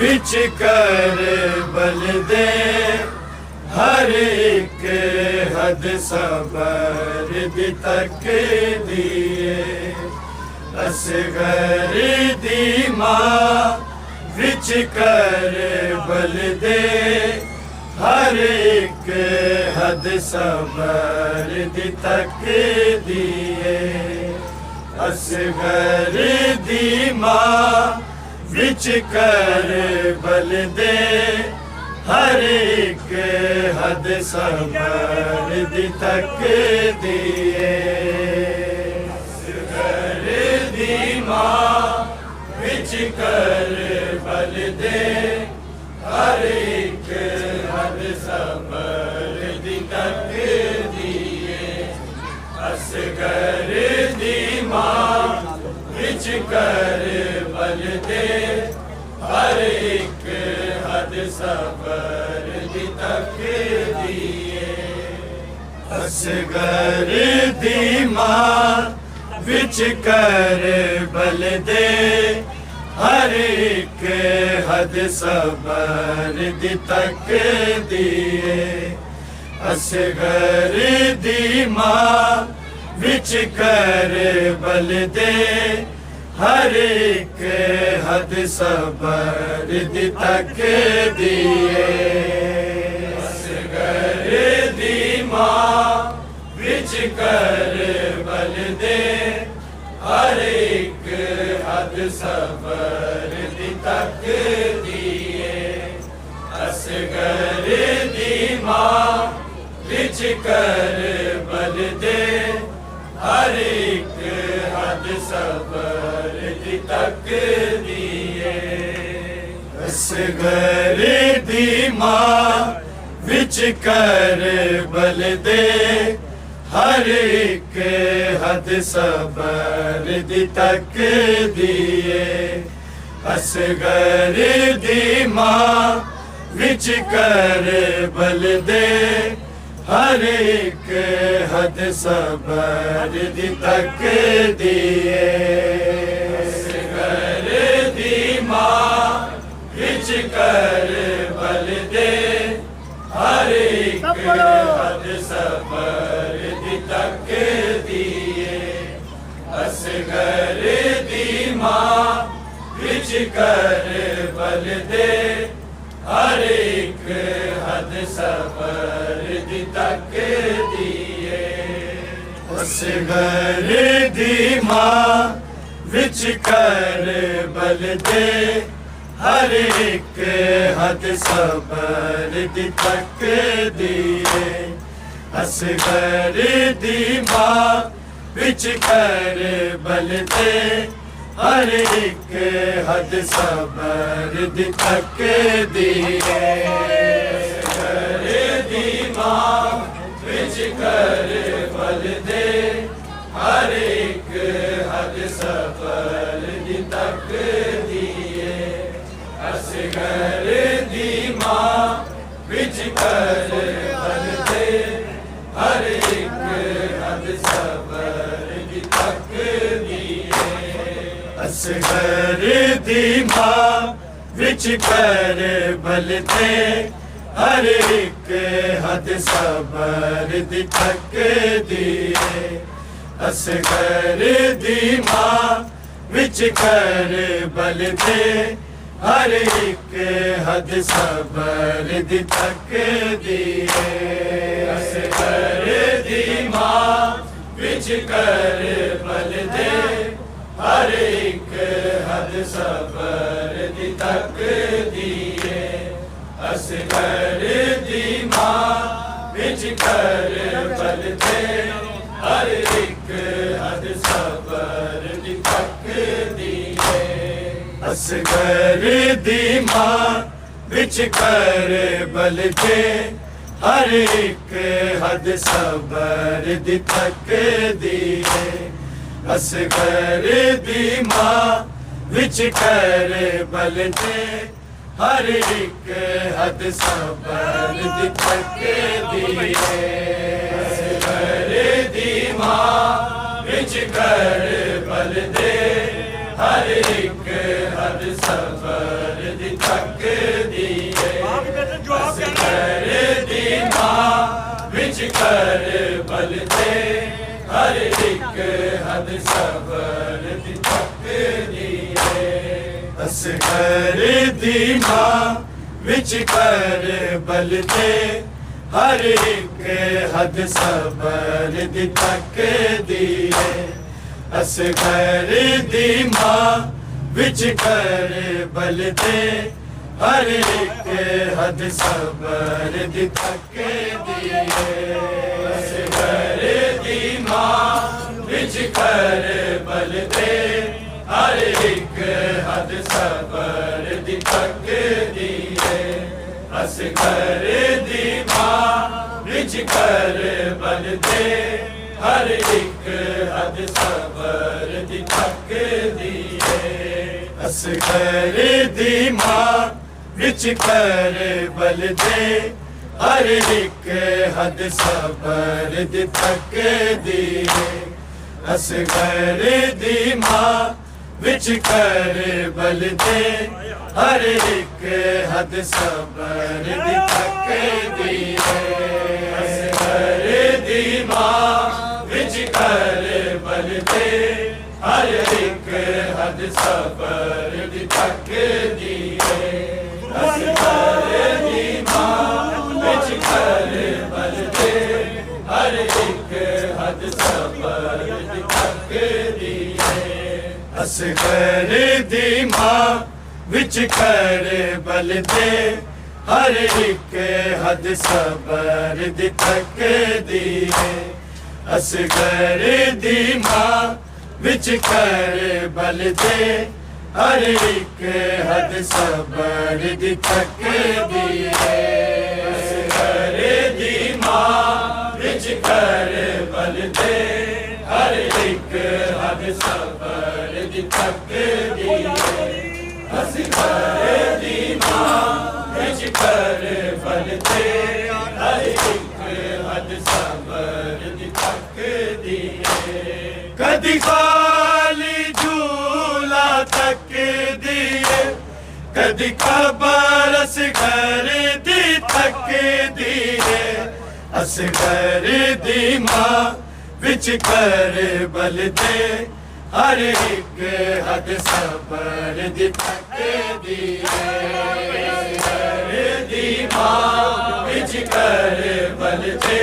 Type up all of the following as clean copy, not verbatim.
विच कर बल दे हर एक हद सबर दी तक दिए असगर दी मां विच कर बल दे हर एक हद सबर दी तक दिए असगर दी मां विच कर बल दे हर एक हद सबर दी तक दिए असगर दी मां विच कर बल दे हर एक हद सबर दी तक दिए असगर दी मां विच कर बल दे हर एक हद सबर दी तक दिए असगर दी मां विच कर बल दे हर एक हद सबर दी तक दिए असगर दी मां विच कर बल दे हर एक हद सबर दी तक दिए असगर दी मां विच कर बल दे हर एक हद सबर दी तक दिए असगर दी मां विच कर बल दे हर एक हद सबर दी तक दिए असगर दी मां विच कर बल दे हर एक हद सबर दी तक दिए असगर दी मां विच कर बल दे हर एक हद सबर दी तक दिए असगर दी मां विच कर बल दे हर एक हद सबर दी तक दिए असगर दी मां विच कर बल दे हर एक हद सबर दी तक दिए असगर दी मां विच कर बल दे हर एक हद सबर दी तक दिए असगर दी मां विच कर बल दे हर एक हद सबर दी तक दिए असगर दी मां विच कर बल दे हर एक हद सबर दी तक दिए असगर दी मां विच कर बल दे हर एक हद सबर दी तक दिए असगर दी मां विच कर बल दे हर एक हद सबर दी तक दिए असगर दी मां विच कर बल दे हर एक हद सबर दी तक दिए असगर दी मां विच कर बल दे हर एक हद सबर दी तक दिए असगर दी मां विच कर बल दे हर एक हद सबर दी तक दिए असगर दी मां विच कर बल दे हर एक हद सबर दी तक दिए असगर दी मां विच कर बल दे हर एक हद सबर दी तक दिए असगर दी मां विच कर बल दे हर एक हद सबर दी दी थकदी है असगर दी मां विच करबल दे हर एक हद सबर दी थकदी है असगर दी मां विच करबल दे हर एक हद सबर दी थकदी है असगर दी मां विच करबल दे हर एक हद सबर दी थकदी है असगर दी मां विच करबल दे हर एक हद सबर दी थकदी है असगर दी मां विच करबल दे हर एक हद सबर दी थकदी है असगर दी मां विच करबल दे हर एक हद सबर दी थकदी है असगर दी मां विच करबल दे हर एक हद सबर दी थकदी है असगर दी मां विच करबल दे हर एक हद सबर दी थकदी है असगर दी मां विच करबल दे हर एक हद सबर दी थकदी है असगर दी मां विच करबल दे हर एक हद सबर दी थकदी है असगर दी मां विच करबल दे हर एक हद सबर दी थकदी है असगर दी मां विच करबल दे हर एक हद सबर दी थकदी है असगर दी मां विच करबल दे हर एक हद सबर दी थकदी है कदी खाली झूला तकदी है कदी खबर असगर दी थकदी है असगर दी मां विच करबल दे हर एक हद सबर दी थकदी है असगर दी मां विच करबल दे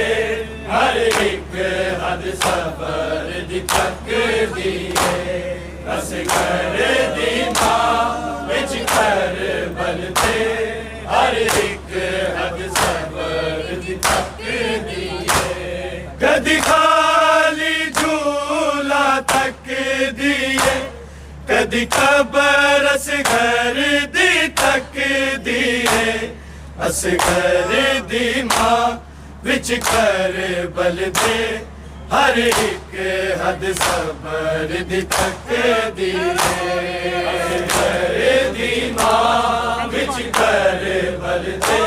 हर एक हद सबर दी थकदी है असगर दी मां विच करबल दे हर एक हद सबर दी थकदी है कदी खाली झूला तकदी है कदी खबर असगर दी थकदी है असगर दी मां विच करबल दे हर एक हद सबर दी थकदी है असगर दी मां विच करबल दे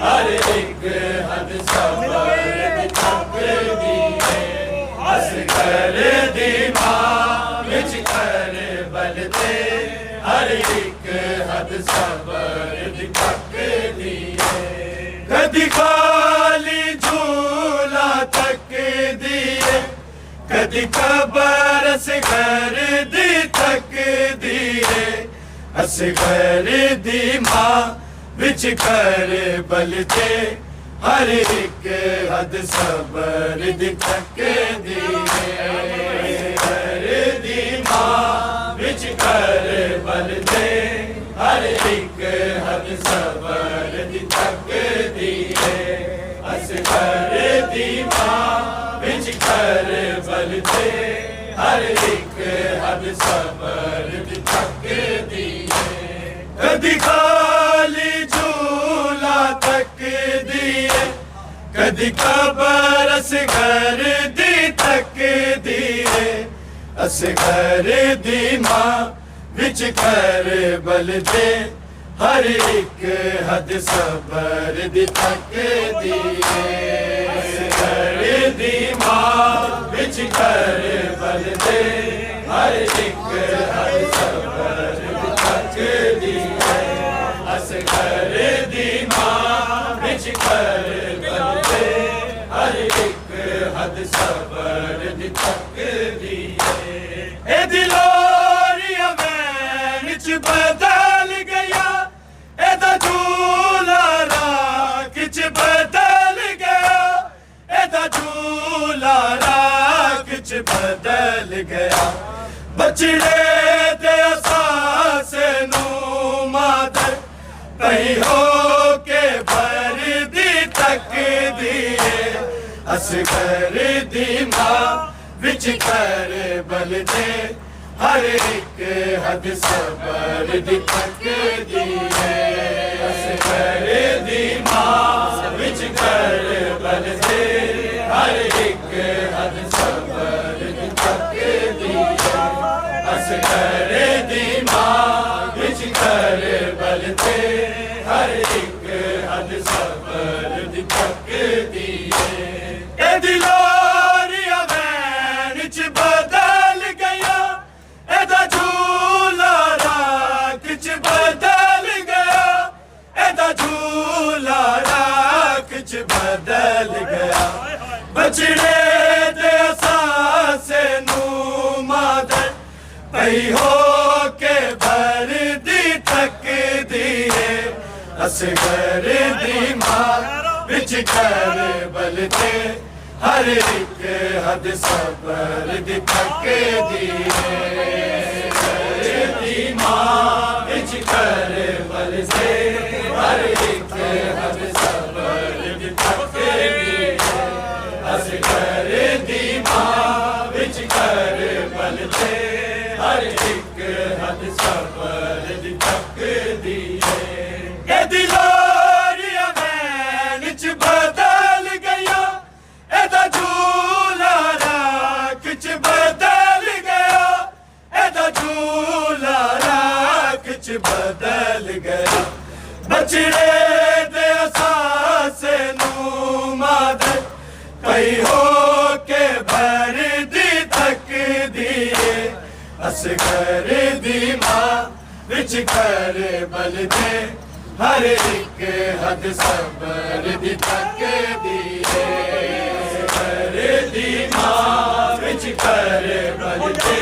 हर एक हद सबर दी थकदी है असगर दी मां विच करबल दे हर एक हद सबर दी थकदी है कदी खाली झूला तकदी है कदी खबर असगर दी थकदी है असगर दी मां विच करबल दे हर एक हद सबर दी थकदी है असगर दी मां विच करबल दे हर एक हद सबर दी थकदी है असगर दी मां विच करबल दे हर एक हद सबर दी थकदी है कदी खाली झूला तकदी है कदी खबर असगर दी थकदी है असगर दी मां विच करबल दे हर एक हद सबर दी थकदी है असगर दी मां विच करबल दे हर एक हद सबर दी थकदी है असगर दी मां विच कर बलदे हर एक हद सबर दी तकदी ए दिलोरिया वैन च बदल गया एदा झूला राख च बदल गया एदा झूला राख च बदल गया बचड़े दे असासे नू मादर पई हो के भर दी तक दिए असगर दी मां विच कर बलदे हर एक हद सबर दी तक दिए असगर दी मां विच कर बलदे हर एक हद सबर दी तक दिए असगर दी मां विच कर बलदे हर एक हद सबर दी तक दिए ए दिलोरिया वैन च बदल गया एदा झूला राख च बदल गया एदा झूला राख च बदल गया बचड़े दे असासे नू मादर पई हो के भर दी तक दिए असगर दी मां विच कर बलदे हर एक हद सबर दी तक दिए दी मां विच कर बलदे हर एक हद सबर दी तक दिए असगर दी मां विच कर बलदे हर एक हद सबर दी तक दिए ए दिलोरिया वैन च बदल गया एदा झूला राख च बदल गया एदा झूला राख च बदल गया बचड़े दे असासे नू मादर पई हो के भर दी तक दिए असगर दी मां विच कर बलदे हर एक हद सबर दी तक दिए असगर दी मां विच कर बलदे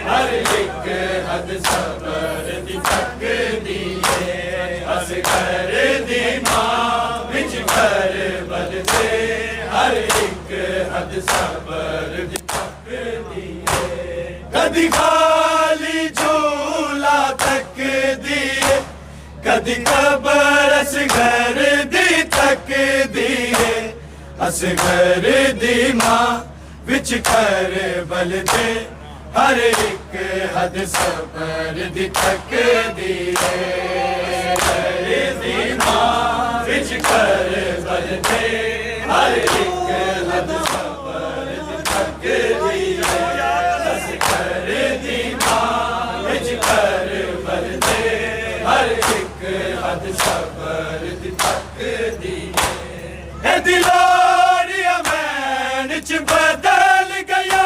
हर एक हद सबर दी तक दिए असगर दी मां विच कर बलदे हर एक हद सबर दी तक दिए कदी खाली झूला तक दिए कदी कबर असगर दी तक दिए असगर दी मां विच कर बलदे हर एक हद सबर दी तक दिए असगर दी मां विच कर बलदे हर एक हद सबर दी तक दिए असगर दी मां विच कर बलदे हर एक हद सबर दी तक दिए ए दिलोरिया वैन च बदल गया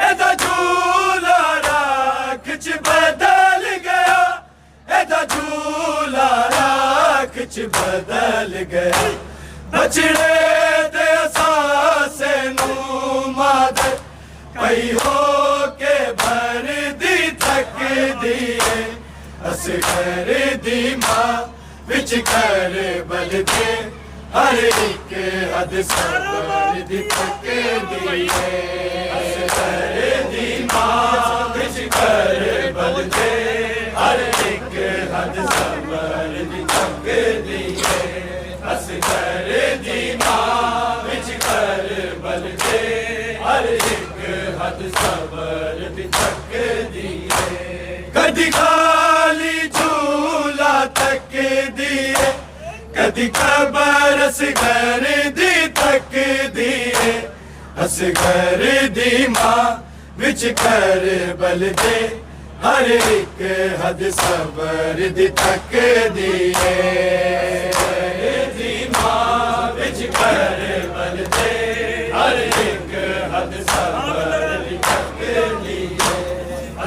एदा झूला राख च बदल गया एदा झूला राख च बदल गया बचड़े दे असासे नू मादर पई हो के भर दी तक दिए असगर दी मां विच कर बलदे हर एक हद सबर दी तक दिए असगर दी मां विच कर बलदे हर एक हद सबर दी तक दिए असगर दी मां विच कर बलदे हर एक हद सबर दी तक दिए कदी खाली झूला तक दिए कदी कबर असगर दी तक दिए असगर दी मां विच कर बलदे हर एक हद सबर दी तक दिए दी मां विच कर बलदे हर एक हद सबर दी तक दिए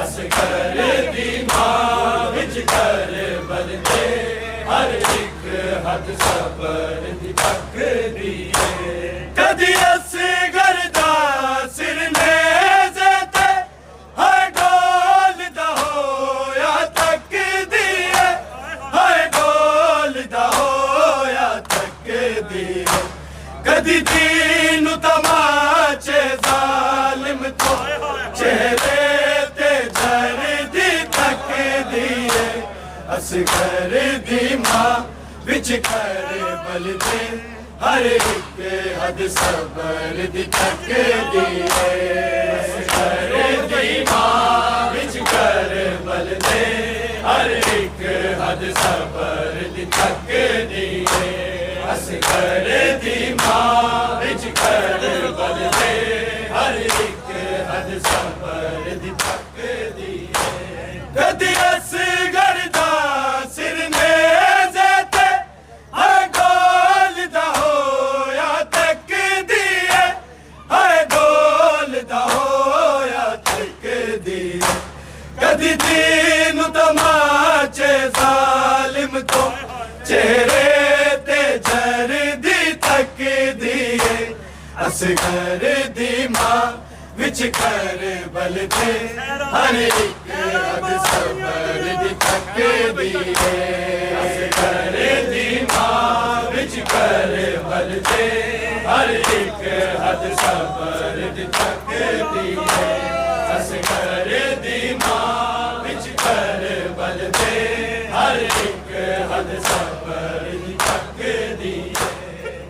असगर दी मां विच कर बलदे हर एक हद सबर दी तकदी है कदी असगर दा सिर नेज़े ते हर डोलदा होया तकदी है हर डोलदा होया तकदी है कदी दीन तमाचे जालिम तो चेहरे ते जरदी तकदी है असगर दी मां विच करबल दे हर एक हद सबर दी तकदी है असगर दी मां विच करबल दे हर एक हद सबर दी तकदी है असगर दी मां विच करबल दे हर एक हद सबर दी तकदी है कदी असगर दा सिर नेज़े ते हर डोलदा होया तकदी है हर डोलदा होया तकदी है कदी दीन तमाचे जालिम तो चेहरे ते जरदी तकदी है असगर दी मां विच करबल दे हर एक हद सबर दी तकदी है असगर दी मां विच करबल दे हर एक हद सबर दी तकदी है असगर दी मां विच करबल दे हर एक हद सबर दी तकदी है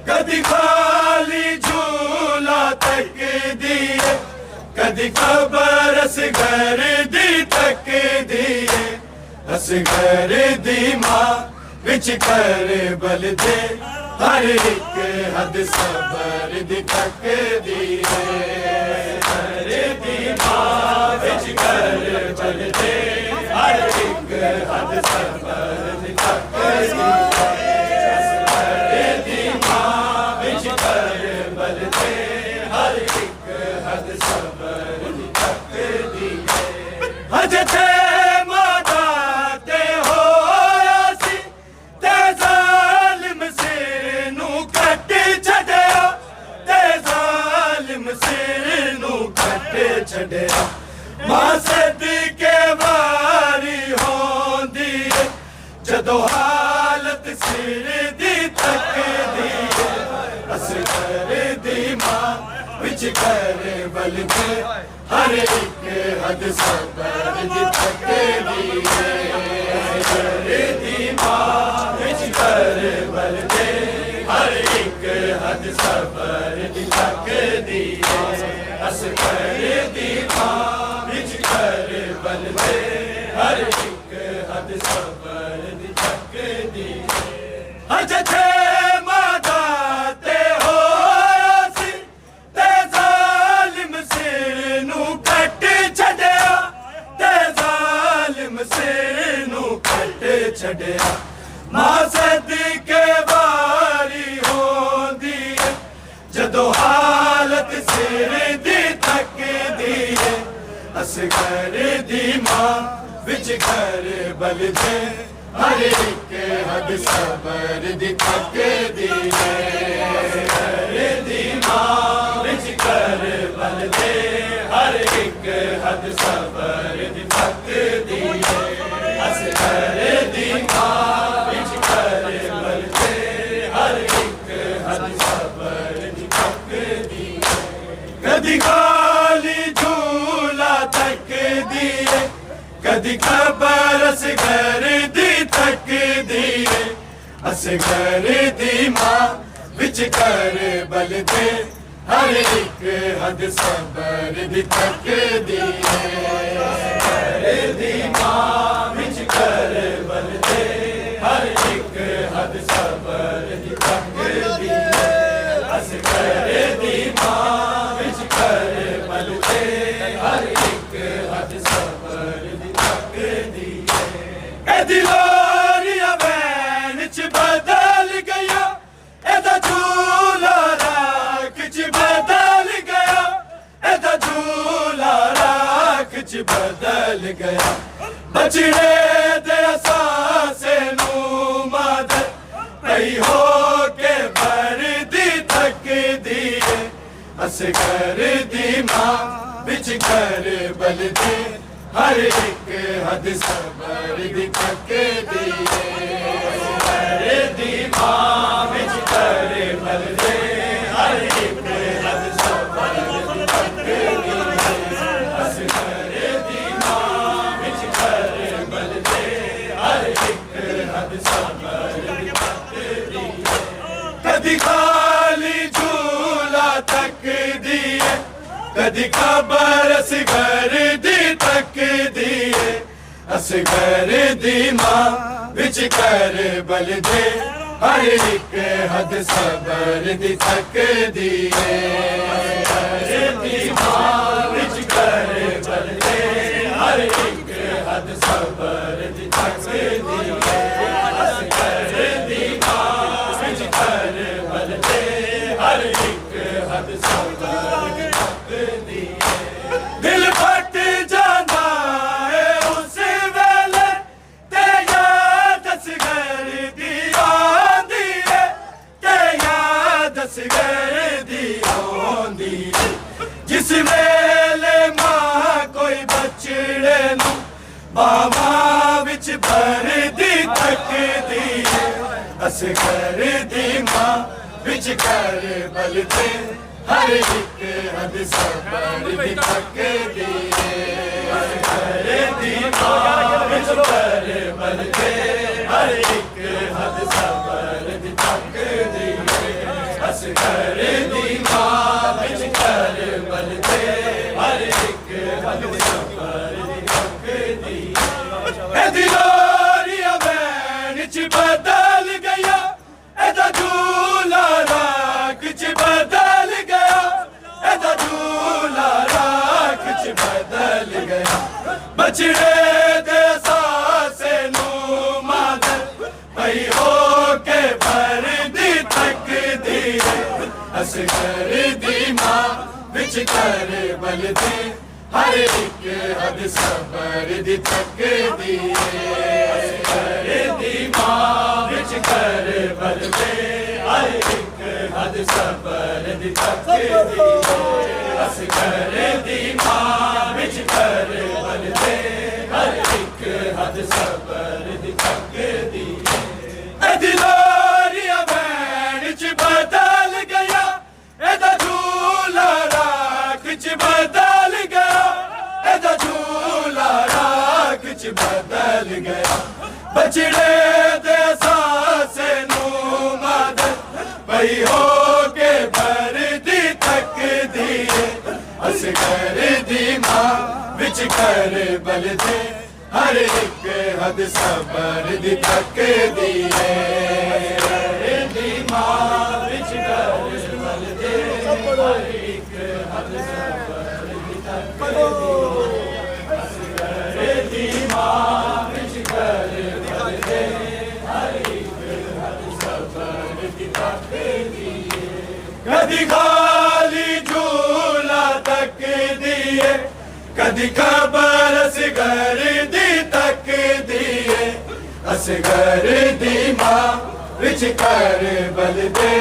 कदी खाली झूला तकदी है कदी खबर असगर दी तकदी है असगर दी मां विच करबल दे हर एक हद सबर दी तकदी है असगर दी मां विच करबल दे हर एक हद सबर दी तकदी है असगर दी मां विच करबल दे हर एक हद सबर दी तकदी है हजे ते मादा ते होया सी ते जालिम सिर नू कट छड़या ते जालिम सिर नू कट छड़या मां सदके वारी होंदी है जदों हालत सिर दी तकदी है असगर दी मां विच करबल दे हर एक हद सबर दी तकदी है असगर दी मां विच करबल दे हर एक हद सबर दी तकदी है असगर दी मां विच करबल दे हर एक हद सबर दी तकदी है अजे मादा ते होया सी ते जालिम सिर नू कट छड़या ते जालिम सिर नू कट छड़या मां सदके वारी होंदी है जदों हालत सिर दी तकदी है असगर दी मां विच करबल दे हर एक हद सबर दी तकदी है असगर दी मां विच करबल दे हर एक हद सबर दी तकदी है असगर दी मां विच करबल दे हर एक हद सबर दी तकदी है कदी खाली झूला तकदी है कदी खबर असगर दी तकदी है असगर दी मां विच करबल दे हर एक हद सबर दी तकदी है असगर दी मां विच करबल दे हर एक हद सबर दी तकदी है असगर दी मां विच करबल दे हर एक हद सबर दी तकदी है दिलोरिया वैन च बदल गया एदा झूला राख च बदल गया एदा झूला राख च बदल गया बचड़े दे असासे नू मार पई हो के भरदी थकदी है असगर दी मां विच कर बलदे हर एक हद सबर दी थकदी है असगर दी मां विच कर बलदे हर एक हद सबर दी थकदी है असगर दी मां विच कर बलदे हर एक हद सबर दी थकदी है कदी खाली झूला थकदी है कदी खबर असगर दी थकदी है असगर दी मां विच कर बलदे हर एक हद सबर दी थकदी है असगर दी मां विच कर बलदे हर एक हद सबर दी थकदी है असगर दी मां विच कर बलदे हर एक हद सबर दी थकदी है दिल फट जांदा है उस वेले ते याद असगर दी आंदी है ते याद असगर दी आंदी है जिस वेले मां कोई बचड़े नूं बावां विच भरदी थकदी है असगर दी मां विच कर बलदे हर एक हद सबर दी थकदी है असगर दी मां विच कर बलदे हर एक हद सबर दी थकदी है असगर दी मां विच कर बलदे हर एक हद सबर दी थकदी है दिलोरिया बैन च बदल गया एदा झूला राख च बदल गया एदा झूला राख च बदल गया बछड़े दे सासे नूं मादर पई हो के भरदी थकदी है असगर दी मां विच कर बलदे हर एक हद सबर दी थकदी है असगर दी मां विच कर बलदे हर एक हद सबर दी थकदी है असगर दी मां विच कर बलदे हर एक हद सबर दी थकदी है दिलोरिया बैन च बदल गया एदा झूला राख च बदल गया एदा झूला राख च बदल गया बछड़े दे सासे नूं मादर पई हो के भरदी थकदी है असगर दी मां विच कर बलदे हर एक हद सबर दी थकदी है असगर दी मां विच कर बलदे हर एक हद सबर दी थकदी है असगर दी मां विच कर बलदे हर एक हद सबर दी थकदी है कदी खाली झूला थकदी है कदी खबर असगर दी थकदी है असगर दी मां विच कर बलदे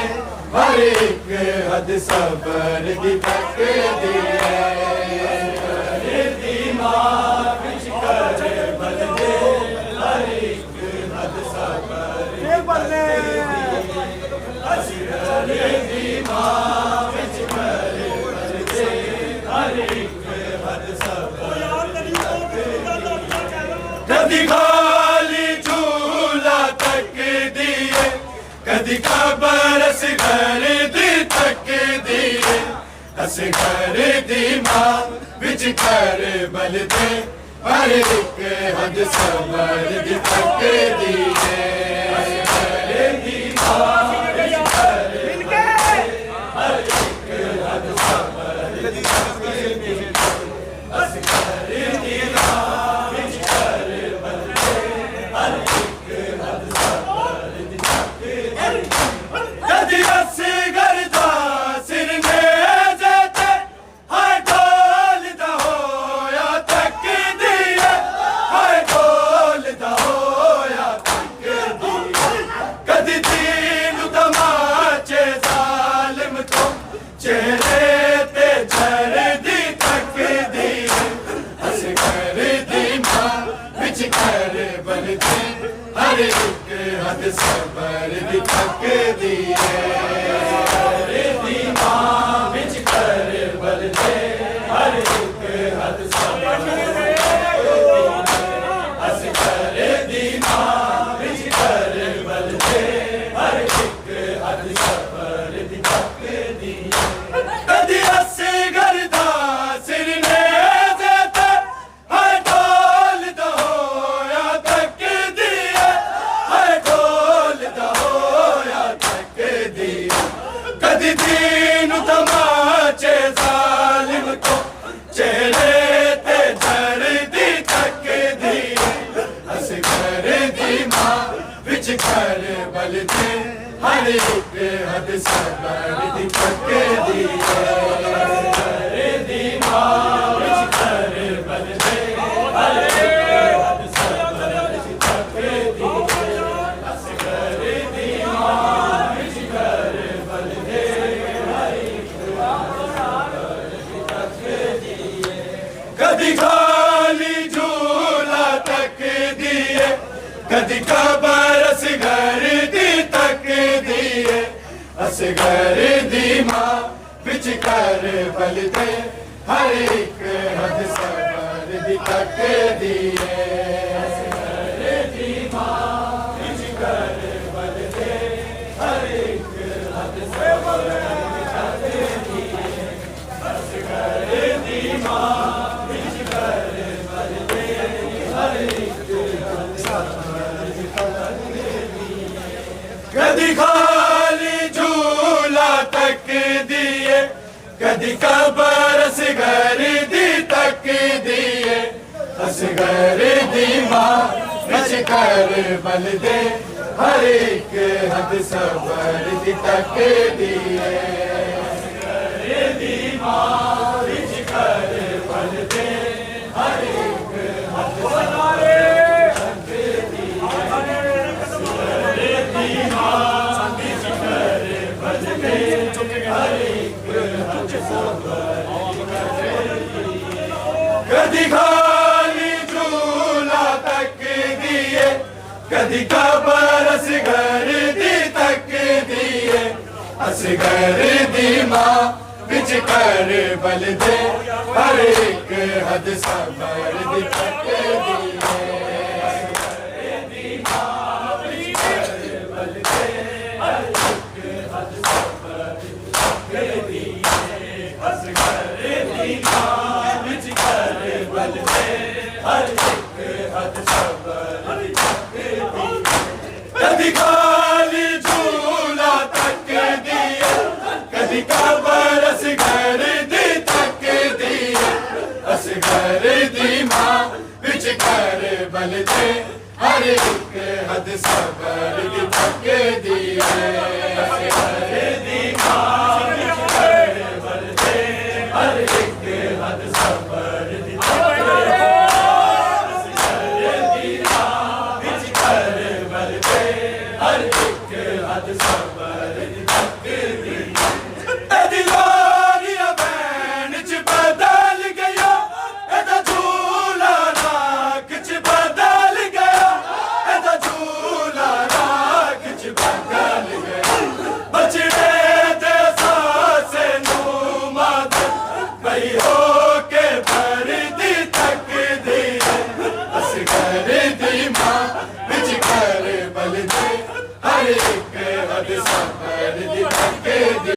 हर एक हद सबर दी थकदी है असगर दी मां विच कर बलदे हर एक हद सबर दी थकदी है असगर दी मां विच कर बलदे हर एक हद सबर दी थकदी कदी खाली झूला थकदी है कदी खबर असगर दी थकदी है असगर दी मां विच कर बलदे हर एक हद सबर दी थकदी है असगर दी मां विच कर बलदे हर एक हद सबर दी थकदी है असगर दी मां विच कर बलदे हर एक हद सबर दी थकदी है कदी असगर दा सिर नेज़े ते हाय ढोलदा होया थकदी है हाय ढोलदा होया थकदी सबर दी तक दिए दी मां विच कर बल दे हर एक हद सबर असगर दी मां विच कर बल दे हर एक हद सबर दी तक दिए कदी असगर दा सिर ने जेते हर ढोल दा होया तक दिए हर ढोल दा होया तक दिए कदी दीन तमाचे जालिम को चेहरे ते झड़ दी तक दिए असगर दी मां विच कर बल दे हर एक हद सबर दी तक दिए असगर दी मां विच कर बल दे हर एक हद सबर दी तक दिए असगर दी मां विच कर बल दे हर एक हद सबर दी तक दिए कदी खाली झूला तक दिए कदी कबर असगर दी तक दिए असगर दी मां विच कर बल दे हर एक हद सबर दी तक दिए असगर दी मां विच कर बल दे हर एक हद सबर दी तक दिए असगर दी मां विच कर बल दे हर एक हद सबर दी तक दिए कदी खाली झूला तक दिए कदी कबर असगर दी तक दिए असगर दी मां विच कर बल दे हर एक हद सबर दी तक दिए असगर दी मां विच कर बल दे हर एक हद सबर कदी खाली झूला तक दिए कदी कबर असगर दी तक दिए असगर दी मां विच कर बल दे हर एक हद सबर दी तक दिए असगर दी मां विच कर बल दे हर एक हद सबर दी तक दिए असगर दी मां विच कर बल दे हर एक हद सबर दी तक दिए कदी खाली झूला तक दिए कदी कबर असगर दी तक दिए असगर दी मां विच कर बल दे हर एक हद सबर दी तक दिए असगर दी मां विच कर बल दे हर एक हद सबर दी तक असगर दी मां विच कर बल दे हर एक हद सबर